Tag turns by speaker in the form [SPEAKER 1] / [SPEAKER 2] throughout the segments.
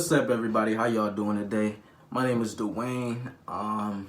[SPEAKER 1] What's up, everybody? How y'all doing today? My name is Dwayne. I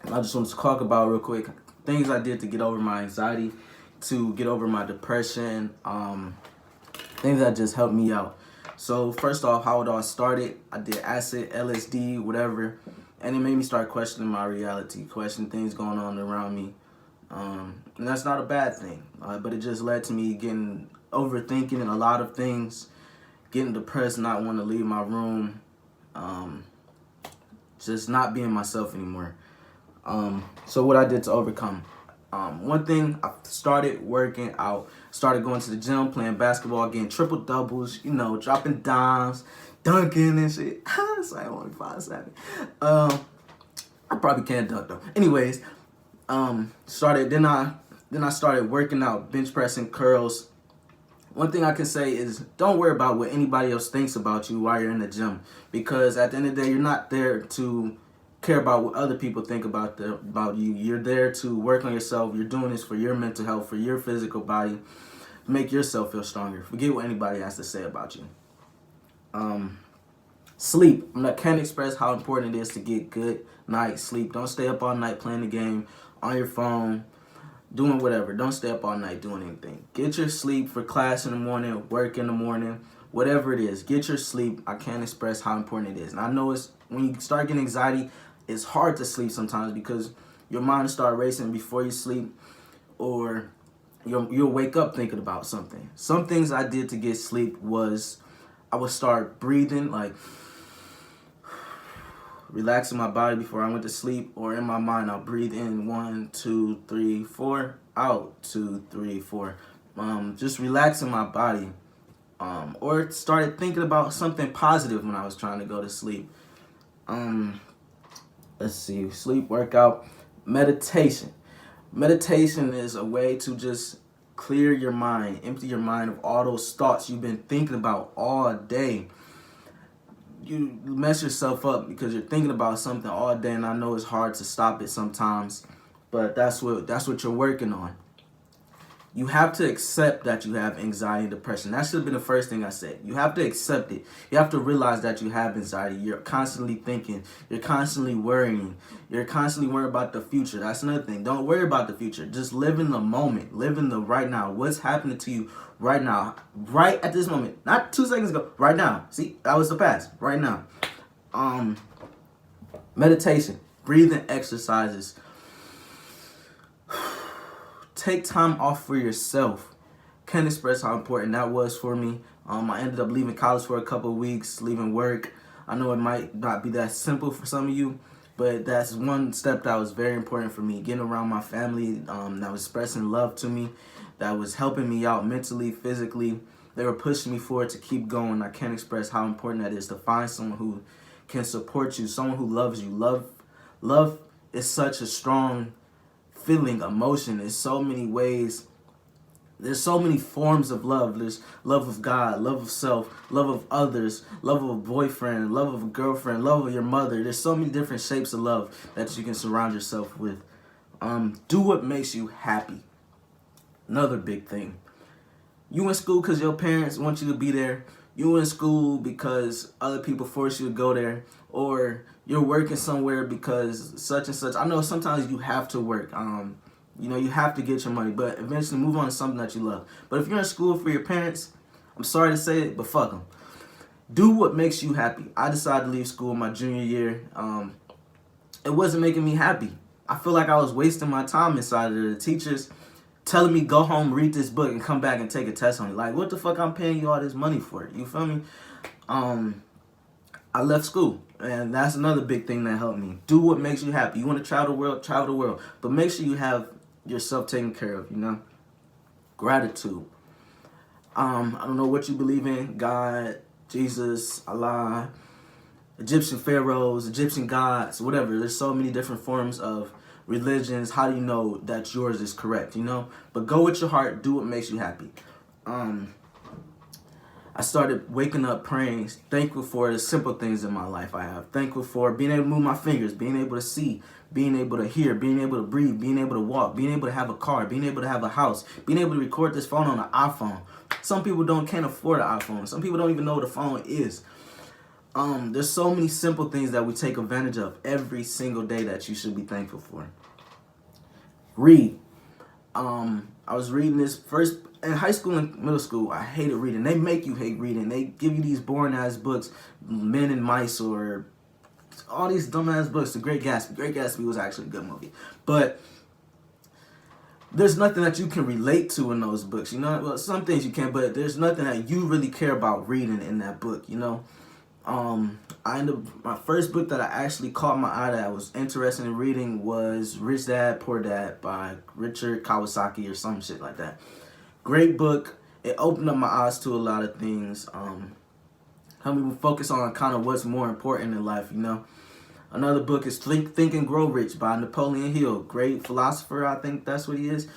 [SPEAKER 1] just want to talk about real quick things I did to get over my anxiety, to get over my depression, things that just helped me out. So first off, how it all started, I did acid, LSD, whatever, and it made me start questioning my reality, questioning things going on around me. And that's not a bad thing, but it just led to me getting overthinking and a lot of things, getting depressed, not wanting to leave my room, just not being myself anymore. So what I did to overcome. One thing, I started working out, started going to the gym, playing basketball, getting triple doubles, dropping dimes, dunking and shit. So I only 5'7". I probably can't dunk though. Anyways, then I started working out, bench pressing, curls. One thing I can say is don't worry about what anybody else thinks about you while you're in the gym, because at the end of the day, you're not there to care about what other people think about you. You're there to work on yourself. You're doing this for your mental health, for your physical body, to make yourself feel stronger. Forget what anybody has to say about you. Sleep. I can't express how important it is to get good night's sleep. Don't stay up all night playing the game, on your phone, doing whatever. Don't stay up all night doing anything. Get your sleep for class in the morning, work in the morning, whatever it is. Get your sleep. I can't express how important it is. And I know it's when you start getting anxiety, it's hard to sleep sometimes because your mind start racing before you sleep, or you'll wake up thinking about something. Some things I did to get sleep was I would start breathing, like relaxing my body before I went to sleep, or in my mind I'll breathe in 1, 2, 3, 4, out 2, 3, 4. Just relaxing my body. Or started thinking about something positive when I was trying to go to sleep. Let's see, sleep, workout, meditation. Meditation is a way to just clear your mind, empty your mind of all those thoughts you've been thinking about all day. You mess yourself up because you're thinking about something all day, and I know it's hard to stop it sometimes, but that's what you're working on. You have to accept that you have anxiety and depression. That should have been the first thing I said. You have to accept it. You have to realize that you have anxiety. You're constantly thinking. You're constantly worrying. You're constantly worried about the future. That's another thing. Don't worry about the future. Just live in the moment. Live in the right now. What's happening to you right now? Right at this moment. Not 2 seconds ago. Right now. See, that was the past. Right now. Meditation. Breathing exercises. Take time off for yourself. Can't express how important that was for me. I ended up leaving college for a couple of weeks, leaving work. I know it might not be that simple for some of you, but that's one step that was very important for me. Getting around my family that was expressing love to me, that was helping me out mentally, physically. They were pushing me forward to keep going. I can't express how important that is to find someone who can support you, someone who loves you. Love is such a strong feeling, emotion. There's so many ways. There's so many forms of love. There's love of God, love of self, love of others, love of a boyfriend, love of a girlfriend, love of your mother. There's so many different shapes of love that you can surround yourself with. Do what makes you happy. Another big thing. You in school because your parents want you to be there. You in school because other people force you to go there, or you're working somewhere because such and such. I know sometimes you have to work. You have to get your money, but eventually move on to something that you love. But if you're in school for your parents, I'm sorry to say it, but fuck them. Do what makes you happy. I decided to leave school my junior year. It wasn't making me happy. I feel like I was wasting my time inside of the teachers telling me go home, read this book, and come back and take a test on it. Like, what the fuck I'm paying you all this money for? You feel me? I left school, and that's another big thing that helped me. Do what makes you happy. You want to travel the world, but make sure you have yourself taken care of, Gratitude. I don't know what you believe in, God, Jesus, Allah, Egyptian pharaohs, Egyptian gods, whatever. There's so many different forms of religions. How do you know that yours is correct, But go with your heart. Do what makes you happy. I started waking up praying, thankful for the simple things in my life I have. Thankful for being able to move my fingers, being able to see, being able to hear, being able to breathe, being able to walk, being able to have a car, being able to have a house, being able to record this phone on an iPhone. Some people can't afford an iPhone. Some people don't even know what a phone is. There's so many simple things that we take advantage of every single day that you should be thankful for. Read. I was reading this first in high school and middle school. I hated reading. They make you hate reading. They give you these boring ass books, Men and Mice, or all these dumb ass books. The Great Gatsby. Great Gatsby was actually a good movie, but there's nothing that you can relate to in those books. You know, well, some things you can, but there's nothing that you really care about reading in that book. You know, my first book that I actually caught my eye that I was interested in reading was Rich Dad Poor Dad by Richard Kawasaki or some shit like that. Great book. It opened up my eyes to a lot of things. Helped me focus on kind of what's more important in life, you know. Another book is Think and Grow Rich by Napoleon Hill. Great philosopher, I think that's what he is.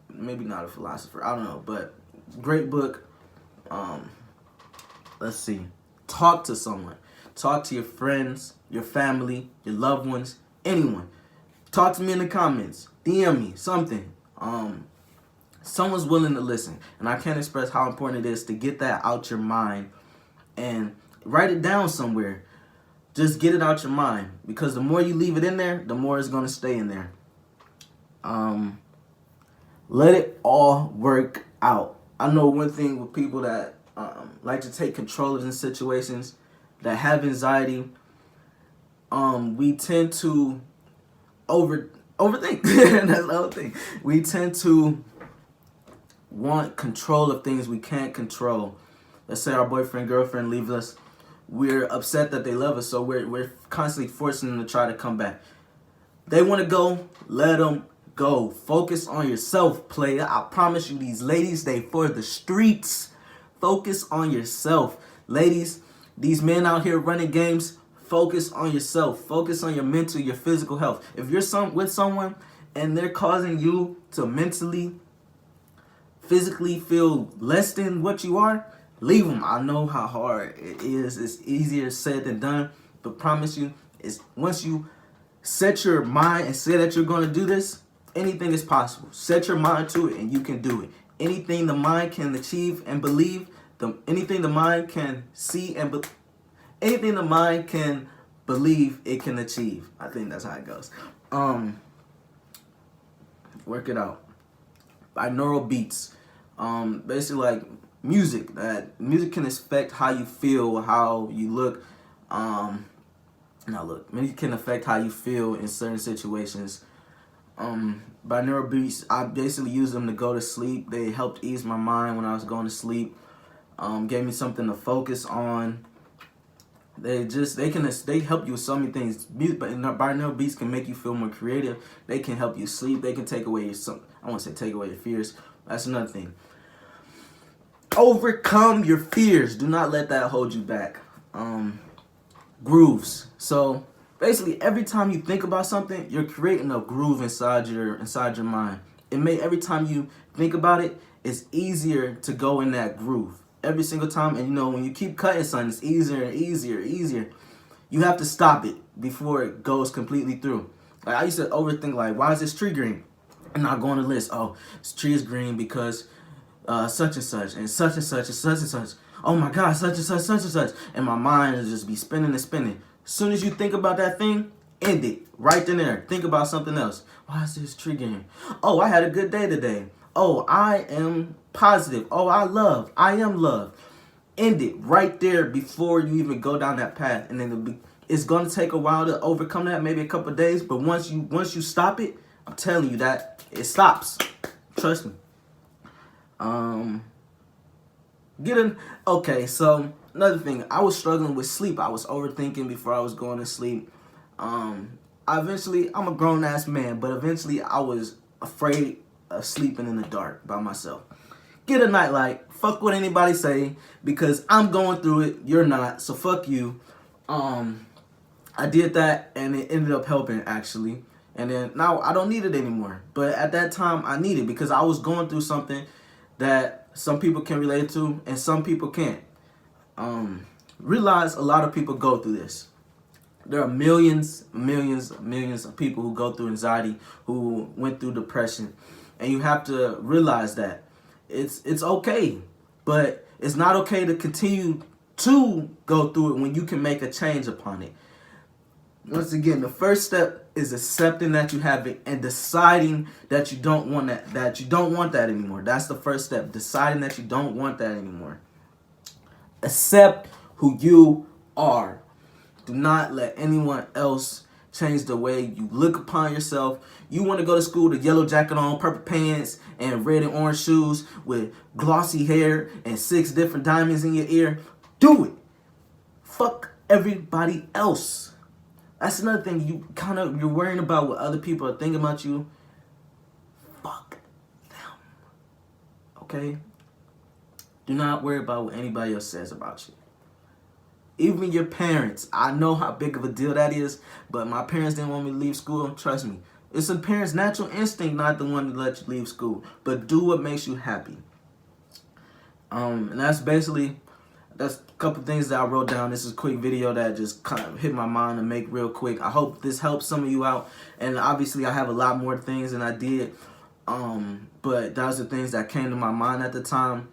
[SPEAKER 1] Maybe not a philosopher, I don't know, but great book. Let's see. Talk to someone. Talk to your friends, your family, your loved ones, anyone. Talk to me in the comments. DM me, something. Someone's willing to listen. And I can't express how important it is to get that out your mind and write it down somewhere. Just get it out your mind. Because the more you leave it in there, the more it's going to stay in there. Let it all work out. I know one thing with people that like to take control of situations, that have anxiety, we tend to overthink. That's the whole thing. We tend to want control of things we can't control. Let's say our boyfriend, girlfriend leaves us. We're upset that they love us, so we're constantly forcing them to try to come back. They want to go, let them go. Focus on yourself, player. I promise you, these ladies, they for the streets. Focus on yourself. Ladies, these men out here running games, focus on yourself. Focus on your mental, your physical health. If you're with someone and they're causing you to mentally, physically feel less than what you are, leave them. I know how hard it is. It's easier said than done. But promise you, is once you set your mind and say that you're going to do this, anything is possible. Set your mind to it and you can do it. Anything the mind can achieve and believe, anything the mind can see and anything the mind can believe, it can achieve. I think that's how it goes. Work it out. Binaural Beats. Basically like music. That music can affect how you feel, how you look. Music can affect how you feel in certain situations. Binaural Beats, I basically use them to go to sleep. They helped ease my mind when I was going to sleep. Gave me something to focus on. They help you with so many things. But binaural beats can make you feel more creative. They can help you sleep. They can take away I won't say take away your fears. That's another thing. Overcome your fears. Do not let that hold you back. Grooves. So basically, every time you think about something, you're creating a groove inside your mind. Every time you think about it, it's easier to go in that groove. Every single time, and you know, when you keep cutting something, it's easier and easier. You have to stop it before it goes completely through. Like I used to overthink, like, why is this tree green? And I go on the list. Oh, this tree is green because such and such, and such and such, and such and such. Oh my God, such and such, such and such. And my mind is just be spinning and spinning. As soon as you think about that thing, end it. Right then there. Think about something else. Why is this tree green? Oh, I had a good day today. Oh, I am positive. Oh, I am love. End it right there before you even go down that path. And then it's going to take a while to overcome that, maybe a couple of days. But once you stop it, I'm telling you that it stops. Trust me. Okay, so another thing. I was struggling with sleep. I was overthinking before I was going to sleep. I'm a grown-ass man, but eventually I was afraid of sleeping in the dark by myself. Get a nightlight. Fuck what anybody say, because I'm going through it. You're not, so fuck you. I did that, and it ended up helping, actually. And then now I don't need it anymore. But at that time, I needed it because I was going through something that some people can relate to and some people can't. Realize a lot of people go through this. There are millions of people who go through anxiety, who went through depression. And you have to realize that it's okay. But it's not okay to continue to go through it when you can make a change upon it. Once again, the first step is accepting that you have it and deciding that you don't want that you don't want that anymore. That's the first step, deciding that you don't want that anymore. Accept who you are. Do not let anyone else change the way you look upon yourself. You want to go to school with a yellow jacket on, purple pants, and red and orange shoes with glossy hair and 6 different diamonds in your ear. Do it. Fuck everybody else. That's another thing. You're worrying about what other people are thinking about you. Fuck them. Okay? Do not worry about what anybody else says about you. Even your parents. I know how big of a deal that is, but my parents didn't want me to leave school. Trust me. It's a parent's natural instinct not the one to let you leave school. But do what makes you happy. And that's a couple things that I wrote down. This is a quick video that just kind of hit my mind to make real quick. I hope this helps some of you out. And obviously I have a lot more things than I did. But those are things that came to my mind at the time.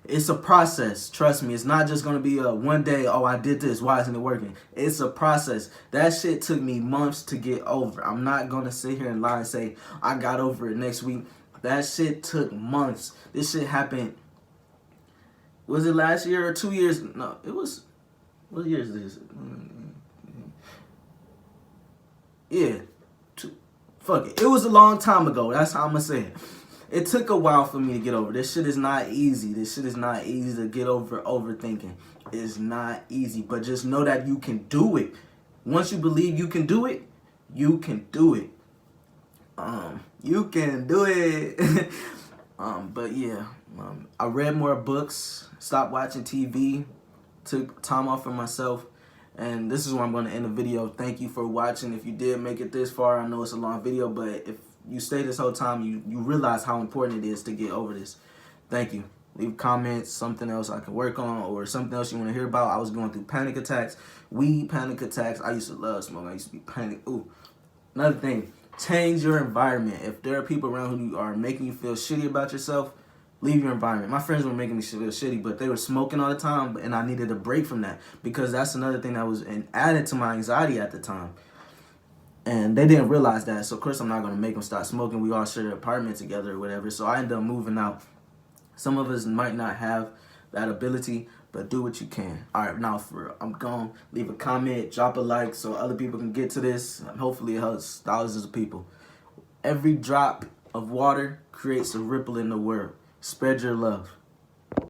[SPEAKER 1] It's a process. Trust me. It's not just going to be a one day, oh, I did this. Why isn't it working? It's a process. That shit took me months to get over. I'm not going to sit here and lie and say I got over it next week. That shit took months. This shit happened. Was it last year or 2 years? No, it was. What year is this? Yeah. Fuck it. It was a long time ago. That's how I'm going to say it. It took a while for me to get over. This shit is not easy. This shit is not easy to get over overthinking. It's not easy. But just know that you can do it. Once you believe you can do it, you can do it. You can do it. But yeah, I read more books, stopped watching TV, took time off for myself, and this is where I'm going to end the video. Thank you for watching. If you did make it this far, I know it's a long video, but if you stay this whole time, you realize how important it is to get over this. Thank you. Leave comments, something else I can work on, or something else you want to hear about. I was going through panic attacks, weed panic attacks. I used to love smoking. I used to be panic. Ooh. Another thing, change your environment. If there are people around who are making you feel shitty about yourself, leave your environment. My friends were making me feel shitty, but they were smoking all the time, and I needed a break from that because that's another thing that was added to my anxiety at the time. And they didn't realize that, so of course I'm not going to make them stop smoking. We all share an apartment together or whatever, so I ended up moving out. Some of us might not have that ability, but do what you can. All right, now for real, I'm gone. Leave a comment, drop a like so other people can get to this. Hopefully it helps thousands of people. Every drop of water creates a ripple in the world. Spread your love.